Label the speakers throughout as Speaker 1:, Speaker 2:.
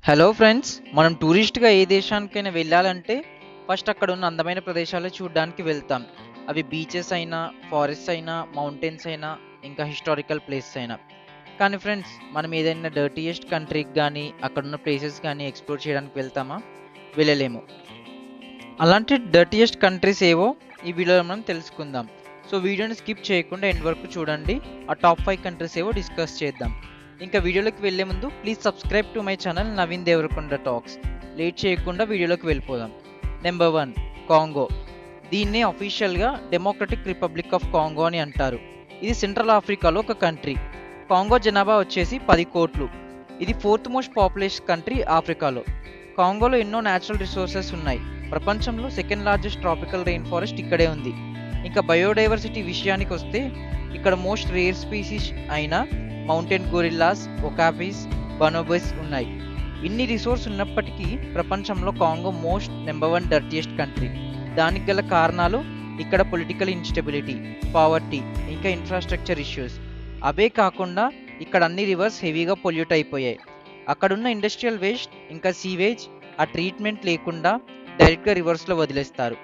Speaker 1: Hello friends, మనం టూరిస్ట్‌గా ఏ దేశానికైనా వెళ్ళాలంటే ఫస్ట్ అక్కడ ఉన్న అందమైన ప్రదేశాలు చూడడానికి వెళ్తాం. అవి బీచెస్ అయినా, ఫారెస్ట్స్ అయినా, మౌంటైన్స్ అయినా, ఇంకా హిస్టారికల్ ప్లేసెస్ అయినా. కానీ ఫ్రెండ్స్, మనం ఏదైనా డర్టీయెస్ట్ కంట్రీకి గానీ, అక్కడున్న ప్లేసెస్ గానీ ఎక్స్‌ప్లోర్ చేయడానికి వెళ్తామా? వెళ్ళలేము. అలాంటి డర్టీయెస్ట్ కంట్రీస్ ఏవో ఈ వీడియోలో మనం తెలుసుకుందాం. సో వీడియోని స్కిప్ చేయకుండా ఎండ్ వరకు చూడండి. ఆ టాప్ 5 కంట్రీస్ ఏవో డిస్కస్ చేద్దాం. ఇంకా వీడియోలోకి వెళ్ళే ముందు please subscribe to my channel Naveen Devarakonda talks. Late చేయకుండా వీడియోలోకి వెళ్ళిపోదాం. Number 1 Congo. దీన్నే అఫీషియల్‌గా డెమోక్రటిక్ రిపబ్లిక్ ఆఫ్ కాంగో అని అంటారు. ఇది సెంట్రల్ ఆఫ్రికాలో ఒక కంట్రీ. కాంగో జనాభా వచ్చేసి 10 కోట్లు. ఇది 4th మోస్ట్ పాపులేషన్ కంట్రీ ఆఫ్రికాలో. కాంగోలో ఎన్నో న్యాచురల్ రిసోర్సెస్ ఉన్నాయి. ప్రపంచంలో second largest tropical rain forest ఇక్కడే ఉంది. ఇంకా బయోడైవర్సిటీ విషయానికి వస్తే ఇక్కడ మోస్ట్ రేర్ స్పీసీస్ అయిన మౌంటైన్ గొరిల్లాస్, ఒకాపీస్, బనోబోస్ ఉన్నాయి. ఇన్ని రిసోర్స్ ఉన్నప్పటికీ ప్రపంచంలో కాంగో నెంబర్ 1 డర్టీయెస్ట్ కంట్రీ. దానికి గల కారణాలు ఇక్కడ పొలిటికల్ ఇన్స్టెబిలిటీ, పావర్టీ, ఇంకా ఇన్ఫ్రాస్ట్రక్చర్ ఇష్యూస్. అవే కాకుండా ఇక్కడ అన్ని రివర్స్ హెవీగా పొల్యూట్ అయిపోయాయి. అక్కడున్న ఇండస్ట్రియల్ వేస్ట్ ఇంకా సీవేజ్ ఆ ట్రీట్మెంట్ లేకుండా డైరెక్ట్గా రివర్స్లో వదిలేస్తారు.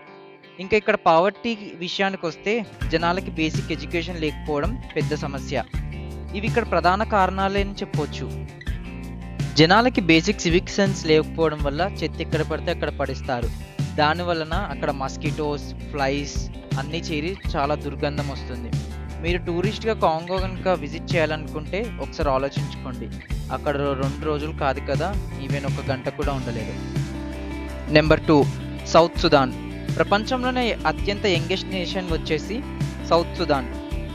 Speaker 1: ఇంకా ఇక్కడ పావర్టీ విషయానికి వస్తే జనాలకి బేసిక్ ఎడ్యుకేషన్ లేకపోవడం పెద్ద సమస్య. ఇవి ఇక్కడ ప్రధాన కారణాలే అని చెప్పొచ్చు. జనాలకి బేసిక్ సివిక్ సెన్స్ లేకపోవడం వల్ల చెత్త ఎక్కడ పడితే అక్కడ పడేస్తారు. దాని వలన అక్కడ మస్కిటోస్, ఫ్లైస్ అన్నీ చేరి చాలా దుర్గంధం వస్తుంది. మీరు టూరిస్ట్గా కాంగో కనుక విజిట్ చేయాలనుకుంటే ఒకసారి ఆలోచించుకోండి. అక్కడ 2 రోజులు కాదు కదా, ఈవెన్ 1 గంట కూడా ఉండలేదు. Number 2 south Sudan. ప్రపంచంలోనే అత్యంత యంగెస్ట్ నేషన్ వచ్చేసి సౌత్ సుదాన్.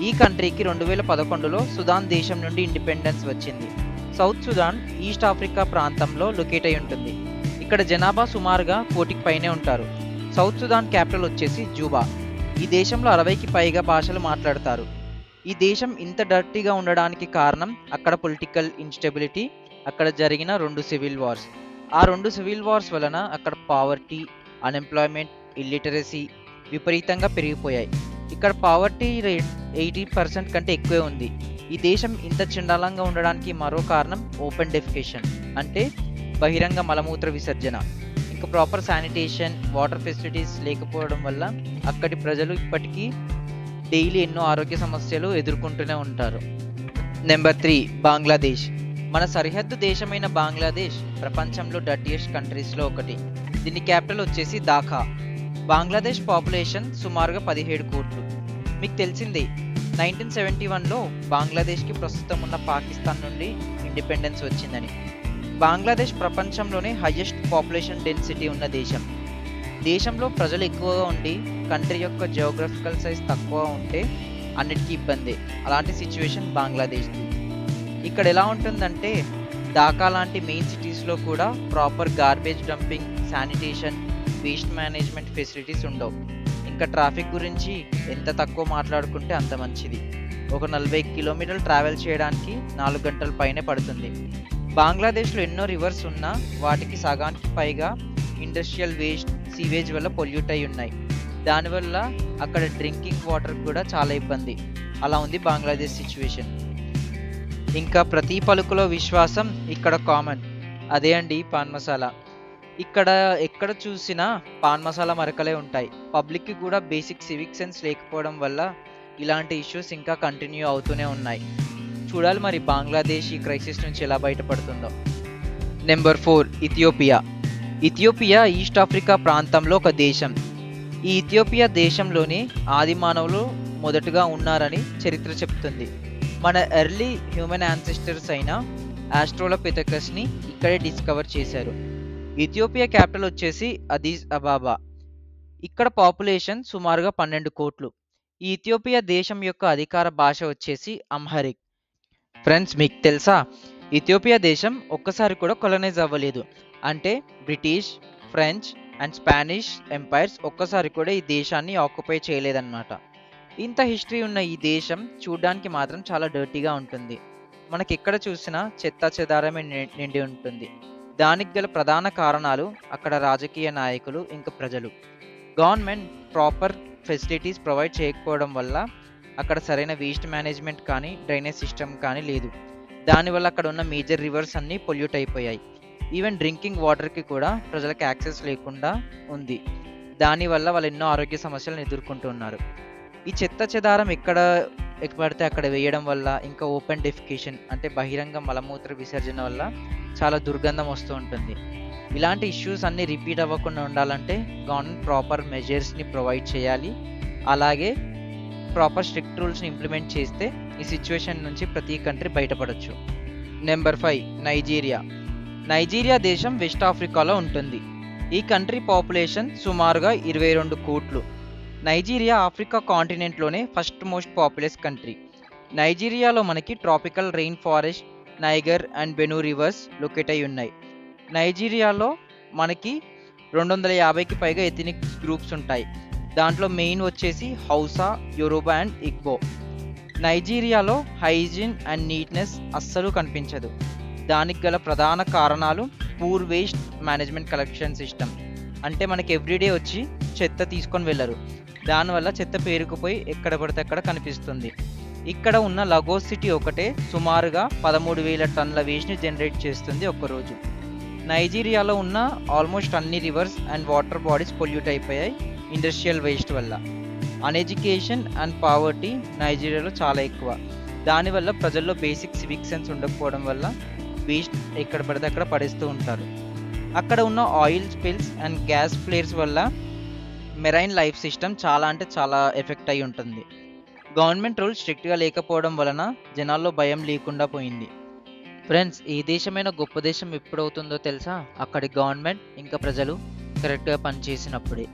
Speaker 1: ఈ కంట్రీకి 2011లో సుదాన్ దేశం నుండి ఇండిపెండెన్స్ వచ్చింది. సౌత్ సుదాన్ ఈస్ట్ ఆఫ్రికా ప్రాంతంలో లొకేట్ అయి ఉంటుంది. ఇక్కడ జనాభా సుమారుగా 1 పైనే ఉంటారు. సౌత్ సుదాన్ క్యాపిటల్ వచ్చేసి జూబా. ఈ దేశంలో 60కి పైగా భాషలు మాట్లాడతారు. ఈ దేశం ఇంత డర్టీగా ఉండడానికి కారణం అక్కడ పొలిటికల్ ఇన్స్టెబిలిటీ, అక్కడ జరిగిన 2 సివిల్ వార్స్. ఆ 2 సివిల్ వార్స్ వలన అక్కడ పావర్టీ, అన్ఎంప్లాయ్మెంట్, ఇల్లిటరసీ విపరీతంగా పెరిగిపోయాయి. ఇక్కడ పావర్టీ రేట్ 80% కంటే ఎక్కువే ఉంది. ఈ దేశం ఇంత చండాలంగా ఉండడానికి మరో కారణం ఓపెన్ డెఫికేషన్, అంటే బహిరంగ మలమూత్ర విసర్జన. ఇంకా ప్రాపర్ శానిటేషన్, వాటర్ ఫెసిలిటీస్ లేకపోవడం వల్ల అక్కడి ప్రజలు ఇప్పటికీ డైలీ ఎన్నో ఆరోగ్య సమస్యలు ఎదుర్కొంటూనే ఉంటారు. నెంబర్ 3 బంగ్లాదేశ్. మన సరిహద్దు దేశమైన బంగ్లాదేశ్ ప్రపంచంలో డర్టీయెస్ట్ కంట్రీస్లో ఒకటి. దీని క్యాపిటల్ వచ్చేసి ఢాకా. బంగ్లాదేశ్ పాపులేషన్ సుమారుగా 17 కోట్లు. మీకు తెలిసిందే 1971లో బంగ్లాదేశ్కి ప్రస్తుతం ఉన్న పాకిస్తాన్ నుండి ఇండిపెండెన్స్ వచ్చిందని. బంగ్లాదేశ్ ప్రపంచంలోనే హైయెస్ట్ పాపులేషన్ డెన్సిటీ ఉన్న దేశం. దేశంలో ప్రజలు ఎక్కువగా ఉండి కంట్రీ యొక్క జియోగ్రఫికల్ సైజ్ తక్కువ ఉంటే అన్నిటికీ ఇబ్బంది. అలాంటి సిచ్యువేషన్ బంగ్లాదేశ్ది. ఇక్కడ ఎలా ఉంటుందంటే ఢాకా లాంటి మెయిన్ సిటీస్లో కూడా proper garbage dumping, sanitation, waste management facilities ఉండవు. ఇంకా ట్రాఫిక్ గురించి ఎంత తక్కువ మాట్లాడుకుంటే అంత మంచిది. ఒక 40 కిలోమీటర్లు ట్రావెల్ చేయడానికి 4 గంటల పైనే పడుతుంది. బంగ్లాదేశ్లో ఎన్నో రివర్స్ ఉన్నా వాటికి సగానికి పైగా ఇండస్ట్రియల్ వేస్ట్, సీవేజ్ వల్ల పొల్యూట్ అయి ఉన్నాయి. దానివల్ల అక్కడ డ్రింకింగ్ వాటర్ కూడా చాలా ఇబ్బంది. అలా ఉంది బంగ్లాదేశ్ సిచ్యువేషన్. ఇంకా ప్రతి పలుకులో విశ్వాసం ఇక్కడ కామన్. అదే అండి పాన్ మసాలా. ఇక్కడ ఎక్కడ చూసినా పాన్ మసాలా మరకలే ఉంటాయి. పబ్లిక్కి కూడా బేసిక్ సివిక్ సెన్స్ లేకపోవడం వల్ల ఇలాంటి ఇష్యూస్ ఇంకా కంటిన్యూ అవుతూనే ఉన్నాయి. చూడాలి మరి బంగ్లాదేశ్ ఈ క్రైసిస్ నుంచి ఎలా బయటపడుతుందో. నెంబర్ 4 ఇథియోపియా. ఇథియోపియా ఈస్ట్ ఆఫ్రికా ప్రాంతంలో ఒక దేశం. ఈ ఇథియోపియా దేశంలోని ఆది మానవులు మొదటగా ఉన్నారని చరిత్ర చెప్తుంది. మన ఎర్లీ హ్యూమన్ యాన్సెస్టర్స్ అయిన ఆస్ట్రోలోపిథెకస్ని ఇక్కడే డిస్కవర్ చేశారు. ఇథియోపియా క్యాపిటల్ వచ్చేసి అదీస్ అబాబా. ఇక్కడ పాపులేషన్ సుమారుగా 12 కోట్లు. ఈ ఇథియోపియా దేశం యొక్క అధికార భాష వచ్చేసి అమ్హారిక్. ఫ్రెండ్స్, మీకు తెలుసా ఇథియోపియా దేశం ఒక్కసారి కూడా కొలనైజ్ అవ్వలేదు. అంటే British, French and Spanish empires ఒక్కసారి కూడా ఈ దేశాన్ని ఆక్యుపై చేయలేదన్నమాట. ఇంత హిస్టరీ ఉన్న ఈ దేశం చూడడానికి మాత్రం చాలా డర్టీగా ఉంటుంది. మనకి ఎక్కడ చూసినా చెత్త చెదారమే నిండి ఉంటుంది. దానికి గల ప్రధాన కారణాలు అక్కడ రాజకీయ నాయకులు, ఇంకా ప్రజలు. గవర్నమెంట్ ప్రాపర్ ఫెసిలిటీస్ ప్రొవైడ్ చేయకపోవడం వల్ల అక్కడ సరైన వేస్ట్ మేనేజ్మెంట్ కానీ డ్రైనేజ్ సిస్టమ్ కానీ లేదు. దానివల్ల అక్కడ ఉన్న మేజర్ రివర్స్ అన్నీ పొల్యూట్ అయిపోయాయి. ఈవెన్ డ్రింకింగ్ వాటర్కి కూడా ప్రజలకు యాక్సెస్ లేకుండా ఉంది. దానివల్ల వాళ్ళు ఎన్నో ఆరోగ్య సమస్యలను ఎదుర్కొంటున్నారు. ఈ చెత్త చెదారం ఎక్కడ పడితే అక్కడ వేయడం వల్ల, ఇంకా ఓపెన్ డెఫికేషన్ అంటే బహిరంగ మలమూత్ర విసర్జన వల్ల చాలా దుర్గంధం వస్తూ ఉంటుంది. ఇలాంటి ఇష్యూస్ అన్నీ రిపీట్ అవ్వకుండా ఉండాలంటే గవర్నమెంట్ ప్రాపర్ మెజర్స్ని ప్రొవైడ్ చేయాలి. అలాగే ప్రాపర్ స్ట్రిక్ట్ రూల్స్ని ఇంప్లిమెంట్ చేస్తే ఈ సిచ్యువేషన్ నుంచి ప్రతి కంట్రీ బయటపడవచ్చు. నెంబర్ 5 నైజీరియా. నైజీరియా దేశం వెస్ట్ ఆఫ్రికాలో ఉంటుంది. ఈ కంట్రీ పాపులేషన్ సుమారుగా 22 కోట్లు. నైజీరియా ఆఫ్రికా కాంటినెంట్లోనే ఫస్ట్ మోస్ట్ పాపులస్ కంట్రీ. నైజీరియాలో మనకి tropical rain forest, Niger and Benue rivers locate అయి ఉన్నాయి. నైజీరియాలో మనకి 250కి పైగా ఎథనిక్ గ్రూప్స్ ఉంటాయి. దాంట్లో మెయిన్ వచ్చేసి హౌసా, యోరుబా అండ్ ఇగ్బో. నైజీరియాలో హైజీన్ అండ్ నీట్నెస్ అస్సలు కనిపించదు. దానికి గల ప్రధాన కారణాలు poor waste management collection system. అంటే మనకి ఎవ్రీడే వచ్చి చెత్త తీసుకొని వెళ్ళరు. దానివల్ల చెత్త పేరుకుపోయి ఎక్కడ పడితే అక్కడ కనిపిస్తుంది. ఇక్కడ ఉన్న లగోస్ సిటీ ఒకటే సుమారుగా 13,000 టన్నుల వేస్ట్ని జనరేట్ చేస్తుంది ఒక్కరోజు. నైజీరియాలో ఉన్న ఆల్మోస్ట్ అన్ని reverse and water bodies pollute అయిపోయాయి ఇండస్ట్రియల్ వేస్ట్ వల్ల. అన్ఎడ్యుకేషన్ అండ్ పావర్టీ నైజీరియాలో చాలా ఎక్కువ. దానివల్ల ప్రజల్లో బేసిక్ సివిక్ సెన్స్ ఉండకపోవడం వల్ల వేస్ట్ ఎక్కడ పడితే అక్కడ పడేస్తూ ఉంటారు. అక్కడ ఉన్న oil spills and gas flares వల్ల మెరైన్ లైఫ్ సిస్టమ్ చాలా అంటే చాలా ఎఫెక్ట్ అయి ఉంటుంది. గవర్నమెంట్ రూల్స్ స్ట్రిక్ట్గా లేకపోవడం వలన జనాల్లో భయం లేకుండా పోయింది. ఫ్రెండ్స్, ఏ దేశమైన గొప్ప దేశం ఎప్పుడవుతుందో తెలుసా? అక్కడి గవర్నమెంట్ ఇంకా ప్రజలు కరెక్ట్గా పనిచేసినప్పుడే.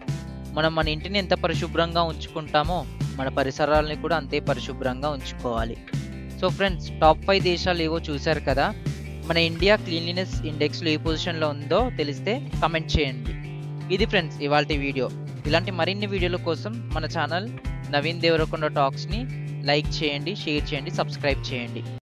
Speaker 1: మనం మన ఇంటిని ఎంత పరిశుభ్రంగా ఉంచుకుంటామో మన పరిసరాలని కూడా అంతే పరిశుభ్రంగా ఉంచుకోవాలి. సో ఫ్రెండ్స్, టాప్ 5 దేశాలు ఏవో చూశారు కదా. మన ఇండియా క్లీన్లీనెస్ ఇండెక్స్లో ఏ పొజిషన్లో ఉందో తెలిస్తే కమెంట్ చేయండి. ఇది ఫ్రెండ్స్ ఇవాల్టి వీడియో. ఇలాంటి మరిన్ని వీడియోల కోసం మన ఛానల్ నవీన్ దేవరకొండ టాక్స్ని లైక్ చేయండి, షేర్ చేయండి, సబ్స్క్రైబ్ చేయండి.